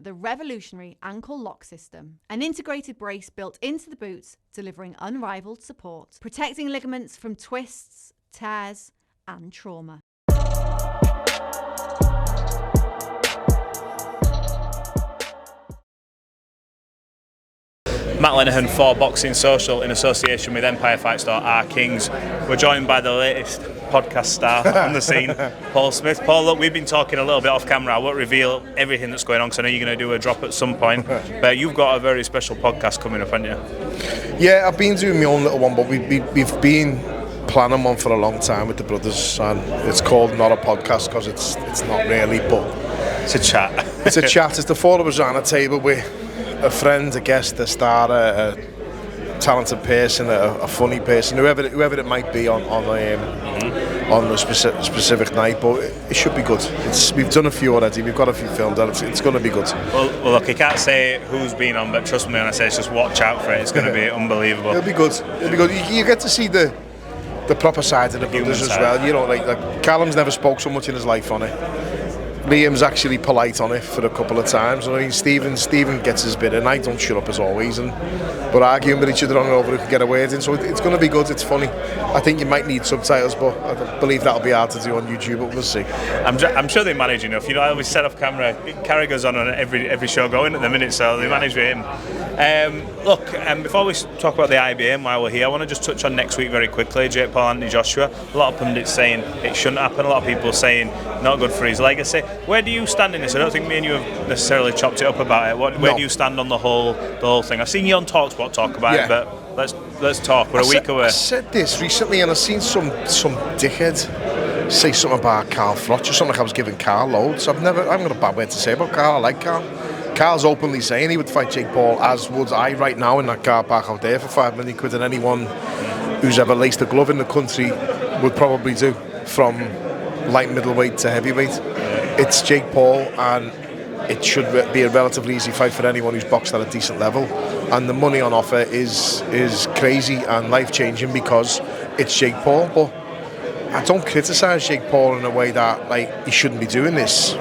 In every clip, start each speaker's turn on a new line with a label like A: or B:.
A: the revolutionary ankle lock system, an integrated brace built into the boots, delivering unrivaled support, protecting ligaments from twists, tears, and trauma.
B: Matt Lenihan for Boxing Social in association with Empire Fight Store, Our Kings. We're joined by the latest podcast star on the scene, Paul Smith. Paul, look, we've been talking a little bit off camera. I won't reveal everything that's going on because I know you're going to do a drop at some point, but you've got a very special podcast coming up, haven't you?
C: Yeah, I've been doing my own little one, but we've been planning one for a long time with the brothers, and it's called not a podcast because it's not really, but
B: it's a chat.
C: It's a chat. It's the four of us around a table with a friend, a guest, a star, a talented person, a funny person, whoever it might be on the specific night. But it should be good. We've done a few already. We've got a few filmed, and it's going to be good.
B: Well, look, I can't say who's been on, but trust me when I say it's just watch out for it. It's going to be unbelievable.
C: It'll be good. You get to see the proper side of the brothers as well. You know, like Callum's never spoke so much in his life on it. Liam's actually polite on it for a couple of times. I mean, Stephen gets his bit in. I don't shut up as always, but arguing with each other on and over who can get a word in. So it's going to be good. It's funny. I think you might need subtitles, but I believe that'll be hard to do on YouTube. But we'll see.
B: I'm sure they manage enough. You know, I always set off camera. Carragher's on every show going at the minute, so they manage with him. Look, before we talk about the IBM while we're here, I want to just touch on next week very quickly. Jake Paul, Anthony Joshua. A lot of pundits saying it shouldn't happen. A lot of people saying not good for his legacy. Where do you stand in this? I don't think me and you have necessarily chopped it up about it. Where do you stand on the whole thing? I've seen you on TalkSport talk about it, but let's talk. We're a week away.
C: I said this recently, and I've seen some dickhead say something about Carl Froch or something like I was giving Carl loads. I haven't got a bad word to say about Carl. I like Carl. Carl's openly saying he would fight Jake Paul, as would I right now in that car park out there for £5 million, and anyone who's ever laced a glove in the country would probably do, from light middleweight to heavyweight. It's Jake Paul, and it should be a relatively easy fight for anyone who's boxed at a decent level. And the money on offer is crazy and life-changing because it's Jake Paul. But I don't criticise Jake Paul in a way that he shouldn't be doing this.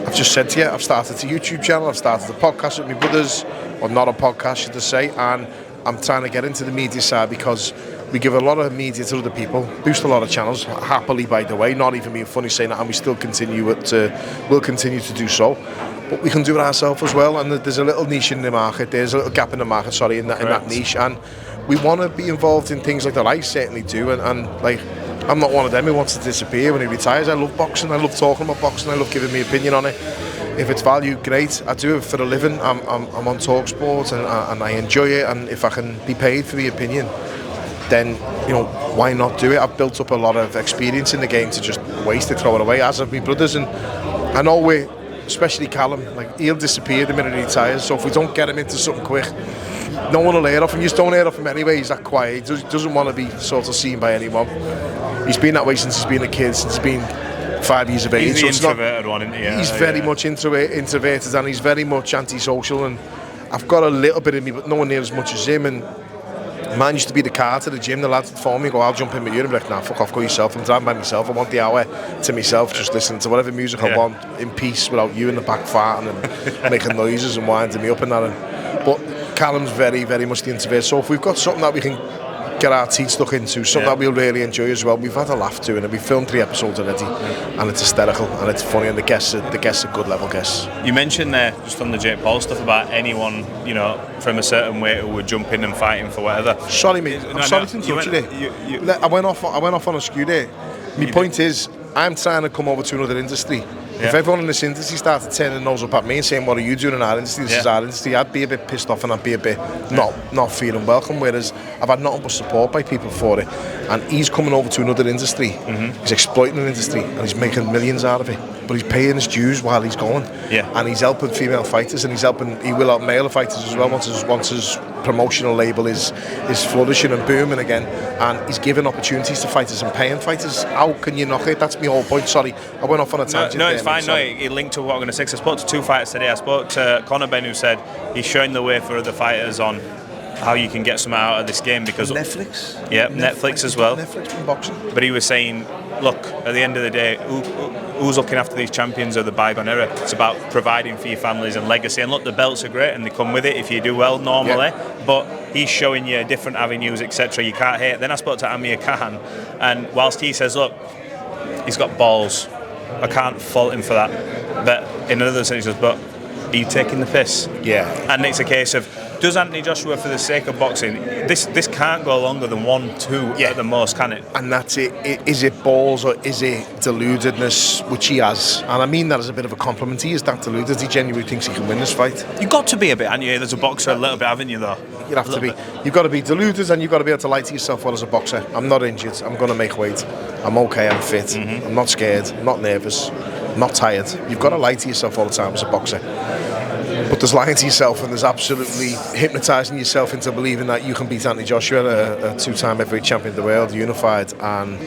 C: I've just said to you, I've started a YouTube channel, I've started a podcast with my brothers, or not a podcast, should I say, and I'm trying to get into the media side because we give a lot of media to other people, boost a lot of channels, happily, by the way, not even being funny saying that, and we still will continue to do so. But we can do it ourselves as well, and there's a little niche in the market, there's a little gap in the market, in that niche, and we want to be involved in things like that. I certainly do, and I'm not one of them who wants to disappear when he retires. I love boxing, I love talking about boxing, I love giving my opinion on it. If it's valued, great. I do it for a living. I'm on TalkSport and I enjoy it, and if I can be paid for the opinion, then why not do it? I've built up a lot of experience in the game to just waste it, throw it away, as have my brothers, and I know especially Callum, he'll disappear the minute he retires, so if we don't get him into something quick, no one will hear off him. You just don't hear off him anyway. He's that quiet. He doesn't want to be sort of seen by anyone. He's been that way since he's been a kid, since he's been 5 years of age.
B: He's the introverted one, isn't he?
C: He's very much introverted, and he's very much antisocial, and I've got a little bit in me, but no one near as much as him. And man used to be the car to the gym. The lads would phone me and go, I'll jump in with you. And I'm like, nah, fuck off, go yourself. I'm driving by myself. I want the hour to myself, just listening to whatever music I want in peace without you in the back farting and making noises and winding me up and that. But Callum's very, very much the introvert. So if we've got something that we can get our teeth stuck into, something that we'll really enjoy as well. We've had a laugh doing it. We've filmed 3 episodes already, and it's hysterical and it's funny, and the guests are good level guests.
B: You mentioned there just on the Jake Paul stuff about anyone from a certain weight who would jump in and fight him for whatever.
C: Sorry, mate. I'm sorry to interrupt you there. I went off on a skew there. My point is, I'm trying to come over to another industry. If everyone in this industry started turning their nose up at me and saying, what are you doing in our industry, this is our industry, I'd be a bit pissed off and I'd be a bit not feeling welcome, whereas I've had nothing but support by people for it, and he's coming over to another industry, he's exploiting an industry and he's making millions out of it, but he's paying his dues while he's going, and he's helping female fighters, and he will help male fighters as well once his promotional label is flourishing and booming again, and he's giving opportunities to fighters and paying fighters. How can you knock it? That's my whole point. Sorry, I went off on a tangent.
B: No, it's fine. No, it linked to what I'm going to say. I spoke to 2 fighters today. I spoke to Conor Ben, who said he's showing the way for other fighters on how you can get some out of this game because
C: Netflix.
B: Yeah, Netflix as well.
C: Netflix from boxing.
B: But he was saying, look, at the end of the day, who's looking after these champions of the bygone era? It's about providing for your families and legacy. And look, the belts are great and they come with it if you do well normally. Yeah. But he's showing you different avenues, etc. You can't hate. Then I spoke to Amir Khan, and whilst he says, look, he's got balls, I can't fault him for that. But in another sense, he says, but are you taking the piss?
C: Yeah.
B: And it's a case of, does Anthony Joshua, for the sake of boxing, this can't go longer than 1-2 at the most, can it?
C: And that's it. Is it balls or is it deludedness, which he has? And I mean that as a bit of a compliment. He is that deluded. He genuinely thinks he can win this fight.
B: You've got to be a bit, haven't you? There's a boxer a little bit, haven't you, though?
C: You'd have to be. You've got to be deluded and you've got to be able to lie to yourself well as a boxer. I'm not injured. I'm going to make weight. I'm okay. I'm fit. I'm not scared. I'm not nervous. I'm not tired. You've got to lie to yourself all the time as a boxer. But there's lying to yourself and there's absolutely hypnotising yourself into believing that you can beat Anthony Joshua, a two-time heavyweight champion of the world, unified and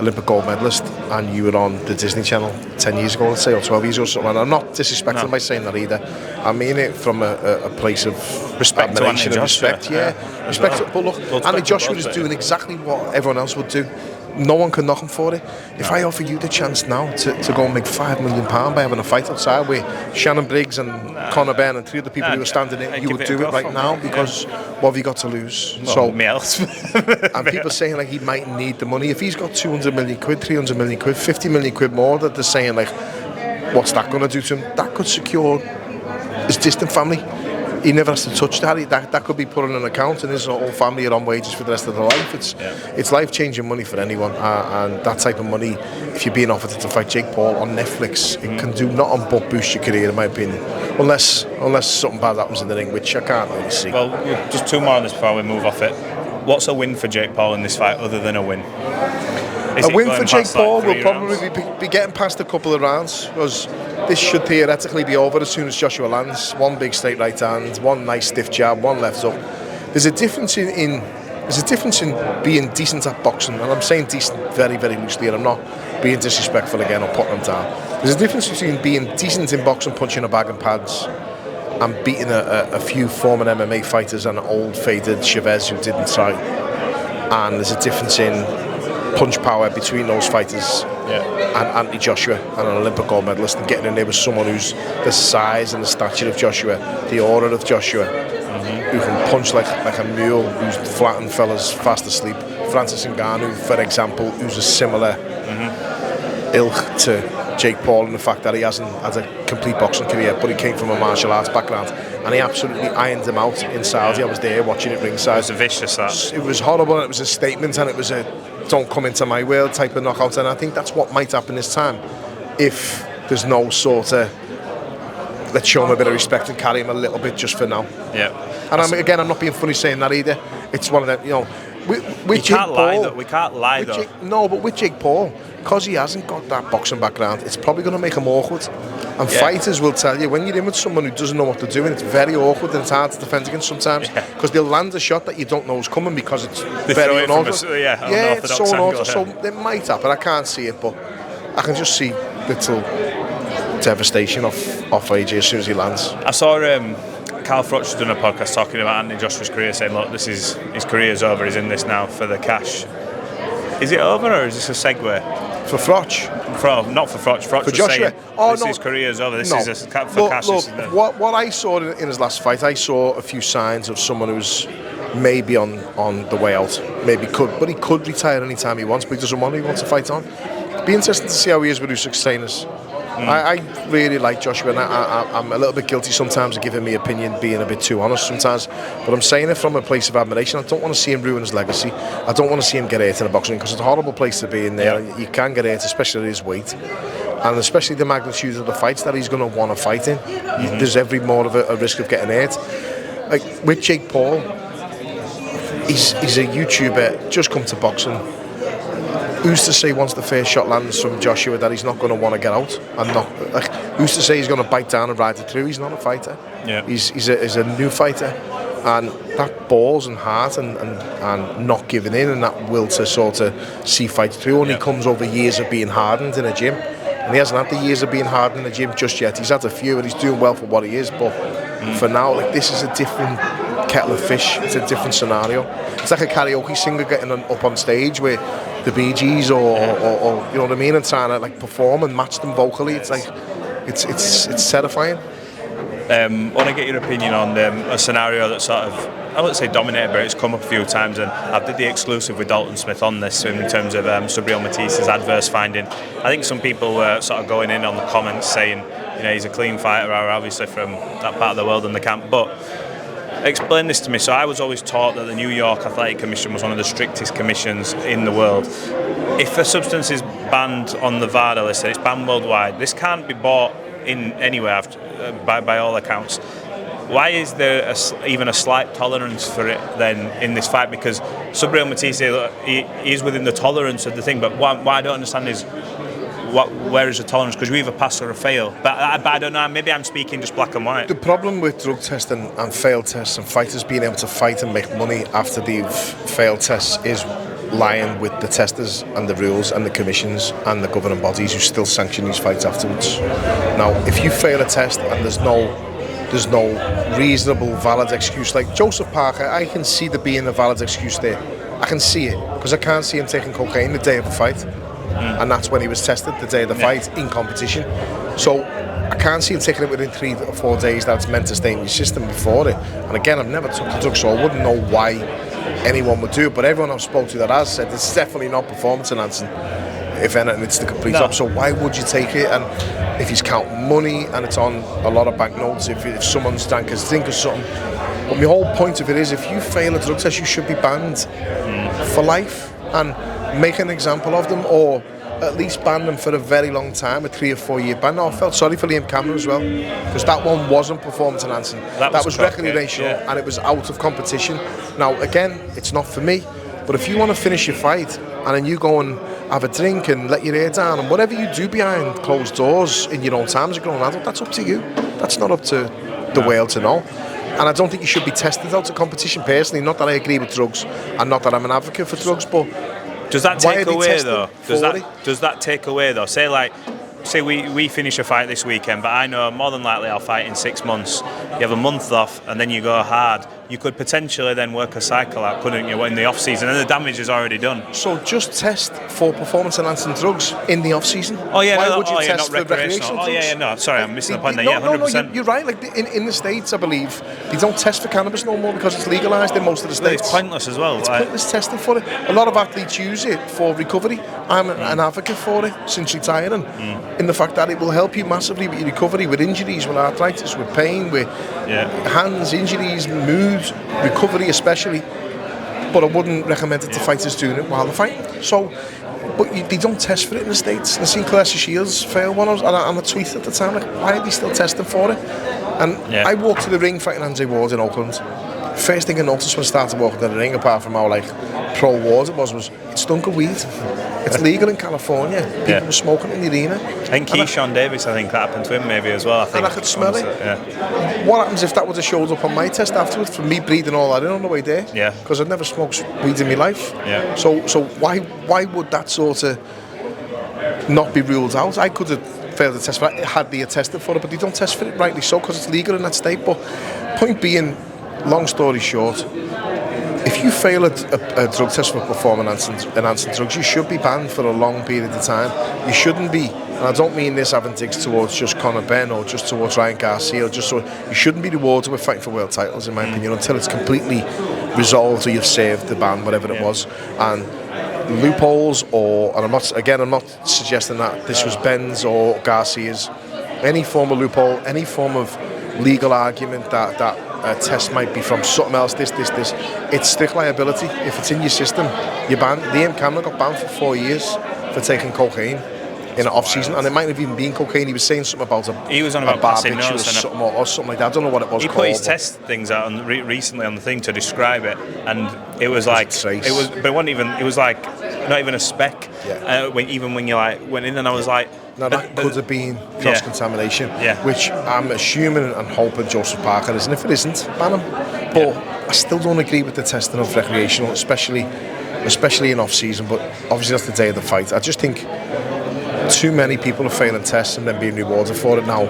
C: Olympic gold medalist, and you were on the Disney Channel 10 years ago, let's say, or 12 years ago or something. And I'm not disrespecting by saying that either. I mean it from a place of
B: respect,
C: admiration and respect.
B: Yeah.
C: Respect. But look, Anthony Joshua is doing exactly what everyone else would do. No one can knock him for it. If I offer you the chance now to go and make £5 million by having a fight outside with Shannon Briggs and Conor Benn and 3 other people who are standing in, you would do it right now because what have you got to lose?
B: Well, me else.
C: And people saying like he might need the money. If he's got 200 million quid, 300 million quid, 50 million quid more, that they're saying like, what's that going to do to him? That could secure his distant family. He never has to touch that. That could be put on an account and his whole family are on wages for the rest of their life. It's life-changing money for anyone, and that type of money, if you're being offered to fight Jake Paul on Netflix, it can do nothing but boost your career, in my opinion. Unless something bad happens in the ring, which I can't really see.
B: Well, just 2 more on this before we move off it. What's a win for Jake Paul in this fight other than a win?
C: A win for Jake Paul will probably be getting past a couple of rounds, because this should theoretically be over as soon as Joshua lands. One big straight right hand, one nice stiff jab, one left hook. There's a difference in being decent at boxing, and I'm saying decent very, very loosely, and I'm not being disrespectful again or putting them down. There's a difference between being decent in boxing, punching a bag and pads, and beating a few former MMA fighters and an old faded Chavez who didn't try. And there's a difference in punch power between those fighters and Anthony Joshua and an Olympic gold medalist, and getting in there with someone who's the size and the stature of Joshua, the aura of Joshua, who can punch like a mule, who's flattened fellas fast asleep. Francis Ngannou, for example, who's a similar ilk to Jake Paul in the fact that he hasn't had a complete boxing career, but he came from a martial arts background and he absolutely ironed him out in Saudi. I was there watching it ringside. It was
B: a vicious that.
C: It was horrible, and it was a statement, and it was a don't come into my world type of knockout, and I think that's what might happen this time if there's no sort of let's show him a bit of respect and carry him a little bit just for now.
B: Yeah.
C: And I'm not being funny saying that either. It's one of them, you know, with
B: Jake Paul, we can't lie though.
C: No, but with Jake Paul, because he hasn't got that boxing background, it's probably going to make him awkward. And fighters will tell you, when you're in with someone who doesn't know what they're doing, it's very awkward and it's hard to defend against sometimes, because they'll land a shot that you don't know is coming because it's very unorthodox. It's so unorthodox. So it might happen. I can't see it, but I can just see little devastation off AJ as soon as he lands.
B: I saw Carl Froch has done a podcast talking about Anthony Joshua's career, saying, look, this is his career's over, he's in this now for the cash. Is it over, or is this a segue?
C: For Froch?
B: Not for Froch. Froch was
C: Joshua.
B: saying, his career's over, this is for cash.
C: Look, what I saw in his last fight, I saw a few signs of someone who's maybe on the way out, but he could retire any time he wants, but he doesn't want to, he wants to fight on. It'd be interesting to see how he is with Usyk trainers. I really like Joshua, and I'm a little bit guilty sometimes of giving my opinion, being a bit too honest sometimes, but I'm saying it from a place of admiration. I don't want to see him ruin his legacy. I don't want to see him get hurt in a boxing, because it's a horrible place to be in there. You can get hurt, especially at his weight, and especially the magnitude of the fights that he's going to want to fight in. There's every more of a risk of getting hurt. Like with Jake Paul, he's a YouTuber, just come to boxing. Who's to say once the first shot lands from Joshua that he's not going to want to get out? And not like, who's to say he's going to bite down and ride it through? He's not a fighter.
B: Yeah.
C: He's a new fighter, and that balls and heart and not giving in and that will to sort of see fights through only comes over years of being hardened in a gym. And he hasn't had the years of being hardened in the gym just yet. He's had a few, and he's doing well for what he is, but For now, like, this is a different kettle of fish. It's a different scenario. It's like a karaoke singer getting up on stage with the Bee Gees or you know what I mean, and trying to like perform and match them vocally. It's like it's terrifying.
B: I want to get your opinion on a scenario that sort of, I wouldn't say dominated, but it's come up a few times, and I did the exclusive with Dalton Smith on this in terms of Subriel Matisse's adverse finding. I think some people were sort of going in on the comments saying, you know, he's a clean fighter, obviously from that part of the world in the camp, but explain this to me. So I was always taught that the New York Athletic Commission was one of the strictest commissions in the world. If a substance is banned on the VADA list, it's banned worldwide, this can't be bought in anywhere by all accounts. Why is there even a slight tolerance for it then in this fight? Because Subriel Matisse, he is within the tolerance of the thing, but what I don't understand is where is the tolerance? Because you either pass or fail. But I don't know, maybe I'm speaking just black and white.
C: The problem with drug testing and failed tests and fighters being able to fight and make money after they've failed tests is lying with the testers and the rules and the commissions and the governing bodies who still sanction these fights afterwards. Now, if you fail a test and there's no reasonable, valid excuse, like Joseph Parker, I can see there being a valid excuse there. I can see it, because I can't see him taking cocaine the day of the fight. And that's when he was tested, the day of the fight, in competition. So I can't see him taking it within 3 or 4 days that's meant to stay in your system before it. And again, I've never took the drug, so I wouldn't know why anyone would do it. But everyone I've spoke to that has said it's definitely not performance enhancing. If anything, it's the complete opposite. So why would you take it? And if he's counting money and it's on a lot of banknotes, if someone's drank his drink or something. But my whole point of it is, if you fail a drug test, you should be banned for life and make an example of them, or at least ban them for a very long time, a 3 or 4 year ban. No, I felt sorry for Liam Cameron as well, because that one wasn't performance enhancing. That was recreational, and it was out of competition. Now, again, it's not for me, but if you want to finish your fight and then you go and have a drink and let your hair down and whatever you do behind closed doors in your own time as a grown adult, that's up to you. That's not up to the world to know. And I don't think you should be tested out of competition personally. Not that I agree with drugs and not that I'm an advocate for drugs, but
B: does that take away though? Does that take away though? Say we finish a fight this weekend, but I know more than likely I'll fight in 6 months. You have a month off and then you go hard. You could potentially then work a cycle out, couldn't you, in the off season, and the damage is already done.
C: So just test for performance enhancing drugs in the off season.
B: Oh yeah,
C: why would you test for recreational drugs?
B: Oh yeah, no, sorry, I'm missing the point there. Yeah, 100%.
C: No, you're right. Like in the States, I believe they don't test for cannabis no more because it's legalised in most of the states.
B: It's pointless as well.
C: It's pointless testing for it. A lot of athletes use it for recovery. I'm an advocate for it since retiring, in the fact that it will help you massively with your recovery, with injuries, with arthritis, with pain, with hands injuries, mood recovery especially. But I wouldn't recommend it to fighters doing it while they're fighting. So, but they don't test for it in the States. I seen Clarissa Shields fail one, and I tweeted at the time, like, why are they still testing for it? And I walked to the ring fighting Andre Ward in Oakland. First thing I noticed when I started walking to the ring, apart from how like pro-Ward it was it stunk of weed. It's legal in California. People were smoking in the arena.
B: I think Keyshawn Davis, I think that happened to him maybe as well.
C: And I could smell it. What happens if that would have showed up on my test afterwards, from me breathing all that in on the way there?
B: Yeah.
C: Because I'd never smoked weed in my life.
B: Yeah.
C: So why would that sort of not be ruled out? I could have failed the test for it had they tested for it, but they don't test for it, rightly so, because it's legal in that state. But point being, long story short, if you fail a drug test for performance enhancing drugs, you should be banned for a long period of time. You shouldn't be, and I don't mean this having digs towards just Conor Benn or just towards Ryan Garcia, or just so you shouldn't be rewarded with fighting for world titles, in my opinion, until it's completely resolved or you've saved the ban, whatever it was. And loopholes, and I'm not suggesting that this was Benn's or Garcia's, any form of loophole, any form of legal argument that a test might be from something else, this, it's strict liability. If it's in your system, you're banned. Liam Cameron got banned for 4 years for taking cocaine in an off-season, and it might have even been cocaine. He was saying something about
B: he was on about passing notes
C: or something like that. I don't know what it was.
B: He put his test things out recently on the thing to describe it, and it was like it was, but it wasn't even. It was like not even a speck.
C: Yeah.
B: When you like went in, and I was like,
C: now that could have been cross-contamination, which I'm assuming and hoping Joseph Parker is, and if it isn't, ban him. But I still don't agree with the testing of recreational, especially in off-season. But obviously that's the day of the fight. I just think too many people are failing tests and then being rewarded for it now.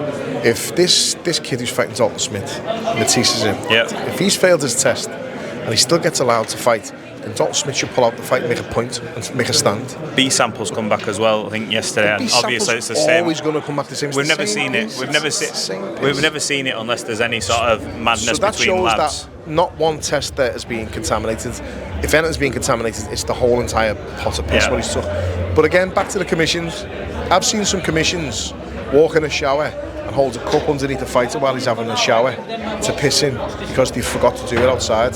C: If this kid who's fighting Dalton Smith, Matisse is him, if he's failed his test and he still gets allowed to fight, then Dalton Smith should pull out the fight and make a point and make a stand.
B: B samples come back as well, I think, yesterday, and obviously it's the same.
C: Always going to come back the same.
B: We've never seen it. We've never seen it unless there's any sort of madness between labs.
C: That not one test there has been contaminated. If anything's been contaminated, it's the whole entire pot of piss what he's took. But again, back to the commissions. I've seen some commissions walk in a shower and hold a cup underneath the fighter while he's having a shower to piss in because they forgot to do it outside.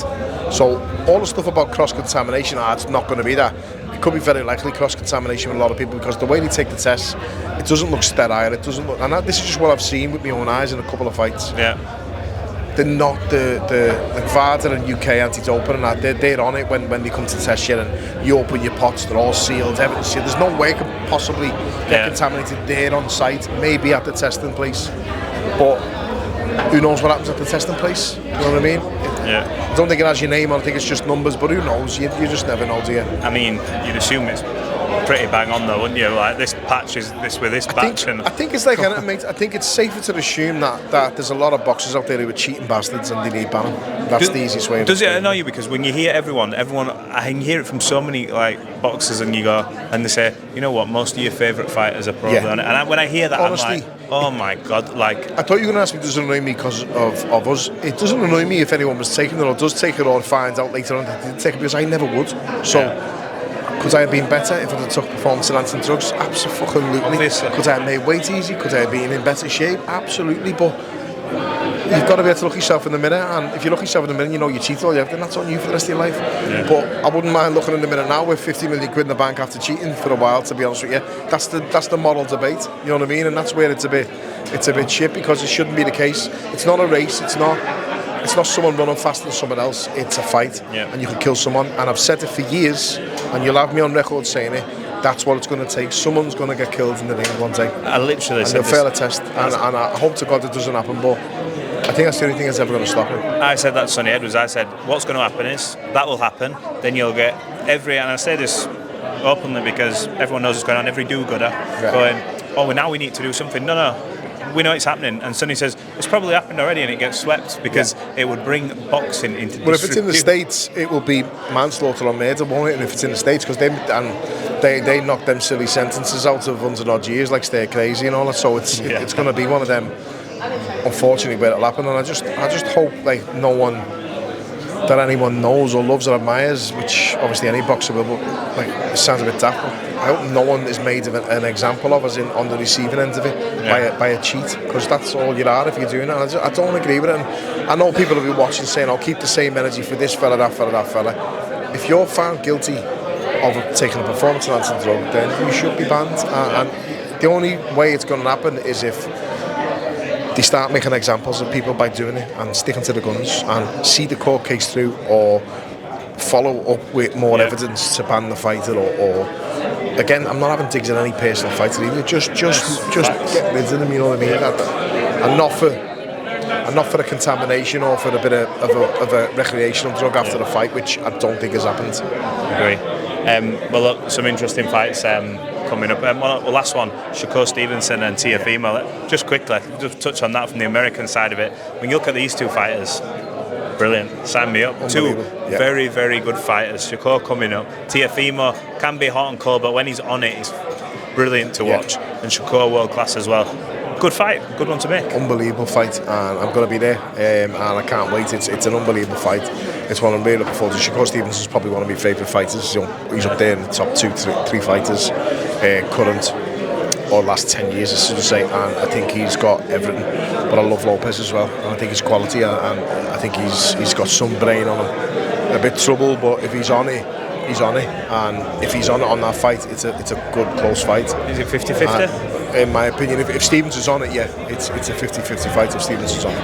C: So all the stuff about cross-contamination, it's not going to be that. It could be very likely cross-contamination with a lot of people because the way they take the tests, it doesn't look sterile. It doesn't look, and this is just what I've seen with my own eyes in a couple of fights.
B: Yeah.
C: They're not the VADA and UK anti-doping and that. They're on it when they come to test you, and you open your pots, they're all sealed, everything's sealed. There's no way it could possibly get contaminated there on site, maybe at the testing place. But who knows what happens at the testing place? You know what I mean? I don't think it has your name on, I think it's just numbers, but who knows? You just never know, do you?
B: I mean, you'd assume it's pretty bang on though, wouldn't you? Like this patch is this with this batch. I
C: think it's like anything, mate. I think it's safer to assume that there's a lot of boxers out there who are cheating bastards and they need banning. That's the easiest way.
B: Does it annoy you? Because when you hear everyone, I can hear it from so many like boxers, and you go and they say, you know what, most of your favourite fighters are probably on it. And when I hear that, honestly, I'm like, oh my god, like. I
C: thought you were going to ask me, does it annoy me because of us? It doesn't annoy me if anyone was taking it or does take it or finds out later on that they didn't take it, because I never would. So. Could I have been better if I'd have took performance-enhancing drugs? Absolutely.
B: Obviously.
C: Could I have made weight easy? Could I have been in better shape? Absolutely. But you've got to be able to look yourself in the mirror, and if you look yourself in the mirror and you know you cheat all you have, then that's on you for the rest of your life. But I wouldn't mind looking in the mirror now with 50 million quid in the bank after cheating for a while, to be honest with you. That's the moral debate, you know what I mean? And that's where it's a bit shit, because it shouldn't be the case. It's not a race, it's not someone running faster than someone else. It's a fight, and you can kill someone. And I've said it for years, and you'll have me on record saying it. That's what it's going to take. Someone's going to get killed in the ring one day.
B: I literally said
C: they'll fail a test, and I hope to God it doesn't happen. But I think that's the only thing that's ever going to stop it.
B: I said that to Sonny Edwards. I said, what's going to happen is that will happen. Then you'll get and I say this openly because everyone knows what's going on. Every do-gooder going, oh, now we need to do something. No. We know it's happening, and Sonny says it's probably happened already, and it gets swept because it would bring boxing into.
C: But if it's in the States, it will be manslaughter or murder, won't it? And if it's in the States, because they knock them silly sentences out of 100 odd years, like stay crazy and all that. So it's going to be one of them, unfortunately, where it'll happen. And I just hope like no one that anyone knows or loves or admires, which obviously any boxer will, but like it sounds a bit daft. I hope no one is made of an example of us on the receiving end of it by a cheat, because that's all you are if you're doing it. And I don't agree with it. And I know people will be watching saying, I'll keep the same energy for this fella, that fella. If you're found guilty of taking a performance-enhancing drug, then you should be banned. And the only way it's going to happen is if they start making examples of people by doing it and sticking to the guns and see the court case through, or follow up with more evidence to ban the fighter, or again, I'm not having digs at any personal fighter either. Just get rid of them, you know what I mean? And not for a contamination or for a bit of a recreational drug after the fight, which I don't think has happened.
B: Agree. Well, look, some interesting fights coming up. Well, last one, Shakur Stevenson and Teofimo. Just quickly, just touch on that from the American side of it. When you look at these two fighters, brilliant. Sign me up. Two very, very good fighters. Shakur coming up. Teofimo can be hot and cold, but when he's on it, it's brilliant to watch. And Shakur world class as well. Good fight. Good one to make.
C: Unbelievable fight, and I'm going to be there, and I can't wait. It's an unbelievable fight. It's one I'm really looking forward to. Shakur Stevenson is probably one of my favourite fighters. He's up there in the top 2-3 fighters, current or last 10 years, I should say, and I think he's got everything. But I love Lopez as well, and I think his quality, and I think he's got some brain on him. A bit trouble, but if he's on it, he's on it, and if he's on it on that fight, it's a good close fight.
B: Is it 50-50?
C: In my opinion, if Stevenson's on it, it's a 50-50 fight if Stevenson's on it.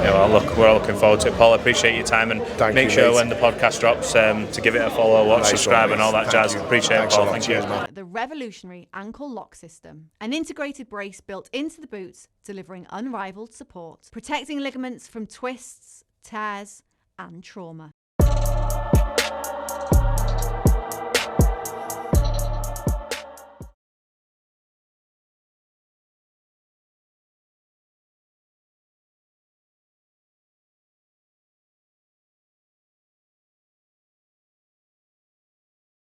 B: Yeah, well, look, we're all looking forward to it. Paul, I appreciate your time, and make sure when the podcast drops to give it a follow, watch, subscribe, and all that jazz. Appreciate it, Paul. Thank you.
A: The revolutionary ankle lock system, an integrated brace built into the boots, delivering unrivaled support, protecting ligaments from twists, tears, and trauma.